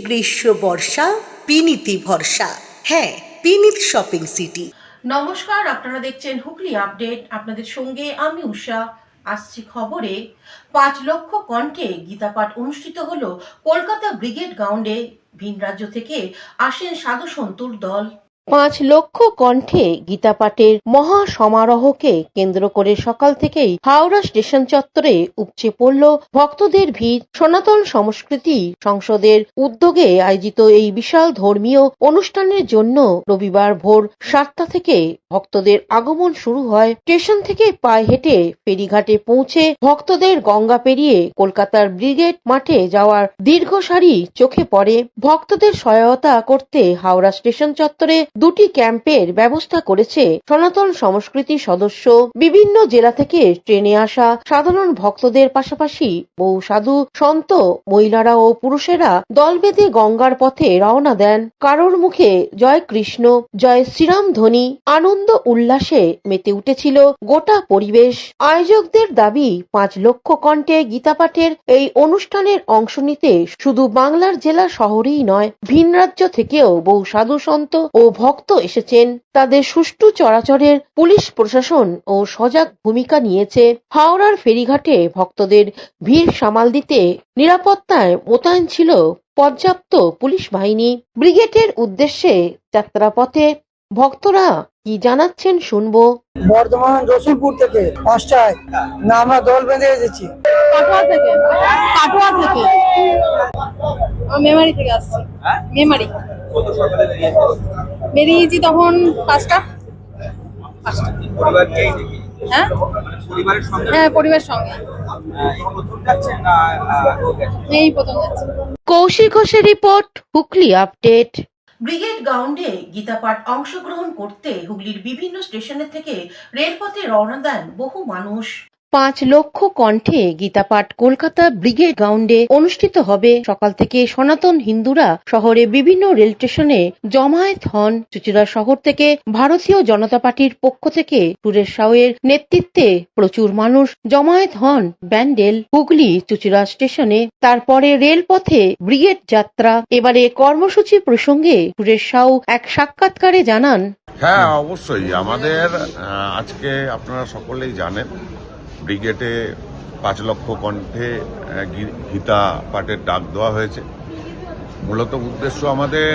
গ্রীষ্ম বর্ষা পিনিতি ভরসা। হ্যাঁ, পিনিত শপিং সিটি। নমস্কার, আপনারা দেখছেন হুগলি আপডেট। আপনাদের সঙ্গে আমি উষা। আসছি খবরে। 5 লক্ষ কণ্ঠে গীতাপাঠ অনুষ্ঠিত হলো কলকাতা ব্রিগেড গ্রাউন্ডে। ভিন রাজ্য থেকে আসেন সাধু সন্তুর দল। 5 লক্ষ কণ্ঠে গীতাপাঠের মহা সমারোহকে কেন্দ্র করে সকাল থেকেই হাওড়া স্টেশন চত্বরে উপচে পড়ল ভক্তদের ভিড়। সনাতন সংস্কৃতি সংসদের উদ্যোগে আয়োজিত এই বিশাল ধর্মীয় অনুষ্ঠানের জন্য রবিবার ভোর 7টা থেকে ভক্তদের আগমন শুরু হয়। স্টেশন থেকে পায়ে হেঁটে ফেরিঘাটে পৌঁছে ভক্তদের গঙ্গা পেরিয়ে কলকাতার ব্রিগেড মাঠে যাওয়ার দীর্ঘ সারি চোখে পড়ে। ভক্তদের সহায়তা করতে হাওড়া স্টেশন চত্বরে 2টি ক্যাম্পের ব্যবস্থা করেছে সনাতন সংস্কৃতি সদস্য। বিভিন্ন জেলা থেকে ট্রেনে আসা সাধারণ ভক্তদের পাশাপাশি বহু সাধু সন্ত মহিলারা ও পুরুষেরা দল বেঁধে গঙ্গার পথে রওনা দেন। কারোর মুখে জয় কৃষ্ণ জয় শ্রীরাম ধ্বনি। আনন্দ উল্লাসে মেতে উঠেছিল গোটা পরিবেশ। আয়োজকদের দাবি 5 লক্ষ কণ্ঠে গীতাপাঠের এই অনুষ্ঠানের অংশ নিতে শুধু বাংলার জেলা শহরেই নয়, ভিন রাজ্য থেকেও বহু সাধু সন্ত ও ভক্ত এসেছেন। তাদের সুষ্ঠু চলাচলের পুলিশ প্রশাসন ও সজাগ ভূমিকা নিয়েছে। হাওড়ার ফেরিঘাটে ভক্তদের ভিড় সামাল দিতে নিরাপত্তায় মোতায়েন ছিল পর্যাপ্ত পুলিশ বাহিনী। ব্রিগেডের উদ্দেশ্যে যাত্রাপথে ভক্তরা কি জানাচ্ছেন শুনবো। বর্ধমান রসুলপুর থেকে 5টায় না আমরা দল বেঁধে এসেছি। কাটোয়া থেকে মেমারি থেকে আসছি। মেমারি বেরিয়েছি তখন 5টা। হ্যাঁ হ্যাঁ, পরিবারের সঙ্গে এই প্রথম যাচ্ছি। কৌশিক ঘোষের রিপোর্ট, হুগলি আপডেট। ব্রিগেড গ্রাউন্ডে গীতাপাঠ অংশগ্রহণ করতে হুগলির বিভিন্ন স্টেশনের থেকে রেলপথে রওনা দেন বহু মানুষ। 5 লক্ষ কণ্ঠে গীতাপাঠ কলকাতা ব্রিগেড গ্রাউন্ডে অনুষ্ঠিত হবে। সকাল থেকে সনাতন হিন্দুরা শহরে বিভিন্ন রেল স্টেশনে জমায়েত হন। চুঁচুড়া শহর থেকে ভারতীয় জনতা পার্টির পক্ষ থেকে সুরেশ সাউয়ের নেতৃত্বে প্রচুর মানুষ জমায়েত হন ব্যান্ডেল হুগলি চুঁচুড়া স্টেশনে। তারপরে রেলপথে ব্রিগেড যাত্রা। এবারে কর্মসূচি প্রসঙ্গে সুরেশ সাউ এক সাক্ষাৎকারে জানান, হ্যাঁ অবশ্যই আমাদের আজকে আপনারা সকলেই জানেন ব্রিগেডে 5 লক্ষ কণ্ঠে গীতা পাঠের ডাক দেওয়া হয়েছে। মূলত উদ্দেশ্য আমাদের